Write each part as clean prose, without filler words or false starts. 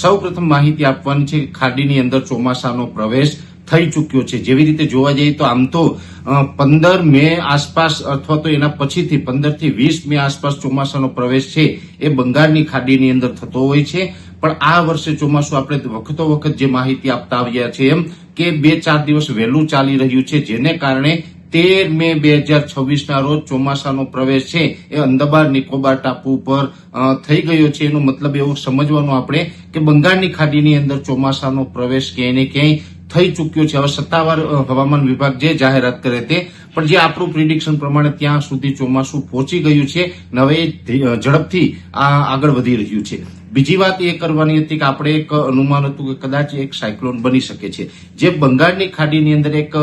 સૌપ્રથમ માહિતી આપવાની છે કે ખાડીની અંદર ચોમાસાનો પ્રવેશ થઈ ચૂક્યો છે। જેવી રીતે જોવા જઈએ તો આમ તો 15 મે આસપાસ અથવા તો એના પછીથી 15 થી 20 મે આસપાસ ચોમાસાનો પ્રવેશ છે એ બંગાળની ખાડીની અંદર થતો હોય છે। પણ આ વર્ષે ચોમાસું આપણે વખતો વખત જે માહિતી આપતા આવ્યા છે એમ કે 2-4 દિવસ વહેલું ચાલી રહ્યું છે, જેને કારણે 13 મે 2026 રોજ ચોમાસાનો પ્રવેશ છે એ અંદમાન નિકોબાર ટાપુ ઉપર થઈ ગયો છે। એનો મતલબ એવું સમજવાનું આપણે કે બંગાળની ખાડીની અંદર ચોમાસાનો પ્રવેશ ક્યાંય ને ક્યાંય થઈ ચૂક્યો છે। હવે સત્તાવાર હવામાન વિભાગ જે જાહેરાત કરે તે, પણ જે આપણું પ્રિડિક્શન પ્રમાણે ત્યાં સુધી ચોમાસું પહોંચી ગયું છે અને હવે ઝડપથી આગળ વધી રહ્યું છે। બીજી વાત એ કરવાની હતી કે આપણે એક અનુમાન હતું કે કદાચ એક સાયક્લોન બની શકે છે, જે બંગાળની ખાડીની અંદર એક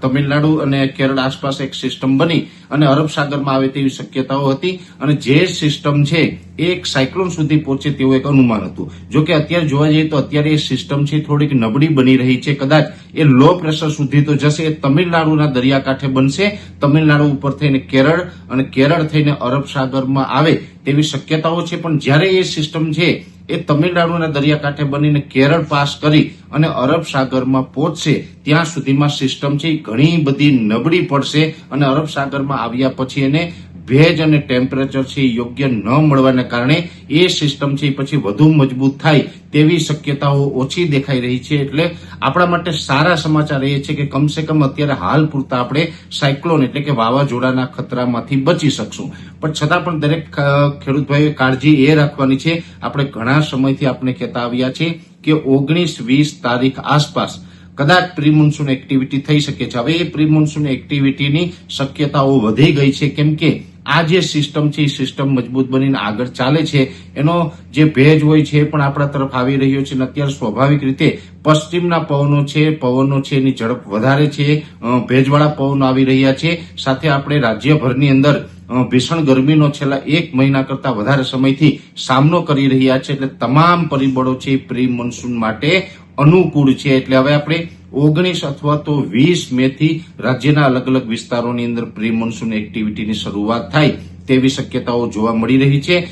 તમિલનાડુ અને કેરળ આસપાસ એક સિસ્ટમ બની અને અરબ સાગરમાં આવે તેવી શક્યતાઓ હતી અને જે સિસ્ટમ છે એ એક સાયક્લોન સુધી પહોંચે તેવું એક અનુમાન હતું। જો કે અત્યારે જોવા જઈએ તો અત્યારે એ સિસ્ટમ છે થોડીક નબળી બની રહી છે, કદાચ એ લો પ્રેશર સુધી તો જશે, એ તમિલનાડુના દરિયાકાંઠે બનશે, તમિલનાડુ ઉપર થઈને કેરળ અને કેરળ થઈને અરબ સાગરમાં આવે તેવી શક્યતાઓ છે। પણ જ્યારે એ સિસ્ટમ છે એ તમિલનાડુના દરિયાકાંઠે બનીને કેરળ પાસ કરી અને અરબ સાગરમાં પહોંચશે ત્યાં સુધીમાં સિસ્ટમ છે ઘણી બધી નબળી પડશે અને અરબ સાગરમાં આવ્યા પછી એને ભેજ અને ટેમ્પરેચર છે યોગ્ય ન મળવાને કારણે એ સિસ્ટમ છે પછી વધુ મજબૂત થાય તેવી શક્યતાઓ ઓછી દેખાઈ રહી છે। એટલે આપણા માટે સારા સમાચાર એ છે કે કમસે કમ અત્યારે હાલ પૂરતા આપણે સાયક્લોન એટલે કે વાવાઝોડાના ખતરામાંથી બચી શકશું। પણ છતાં પણ દરેક ખેડૂત ભાઈઓએ કાળજી એ રાખવાની છે, આપણે ઘણા સમયથી આપણે કહેતા આવ્યા છે કે 19-20 તારીખ આસપાસ કદાચ પ્રી મોન્સૂન એક્ટિવિટી થઈ શકે છે। હવે એ પ્રી મોન્સૂન એક્ટિવિટીની શક્યતાઓ વધી ગઈ છે, કેમ કે આ જે સિસ્ટમ છે એ સિસ્ટમ મજબૂત બનીને આગળ ચાલે છે, એનો જે ભેજ હોય છે એ પણ આપણા તરફ આવી રહ્યો છે અને અત્યારે સ્વાભાવિક રીતે પશ્ચિમના પવનો છે એની ઝડપ વધારે છે, ભેજવાળા પવનો આવી રહ્યા છે। સાથે આપણે રાજ્યભરની અંદર ભીષણ ગરમીનો છેલ્લા 1 મહિના કરતા વધારે સમયથી સામનો કરી રહ્યા છે, એટલે તમામ પરિબળો છે પ્રી મોન્સૂન માટે અનુકૂળ છે। એટલે હવે આપણે 19 અથવા તો 20 મે થી રાજ્યના અલગ અલગ વિસ્તારોની અંદર પ્રી મોન્સૂન એક્ટિવિટીની શરૂઆત થાય તેવી શક્યતાઓ જોવા મળી રહી છે।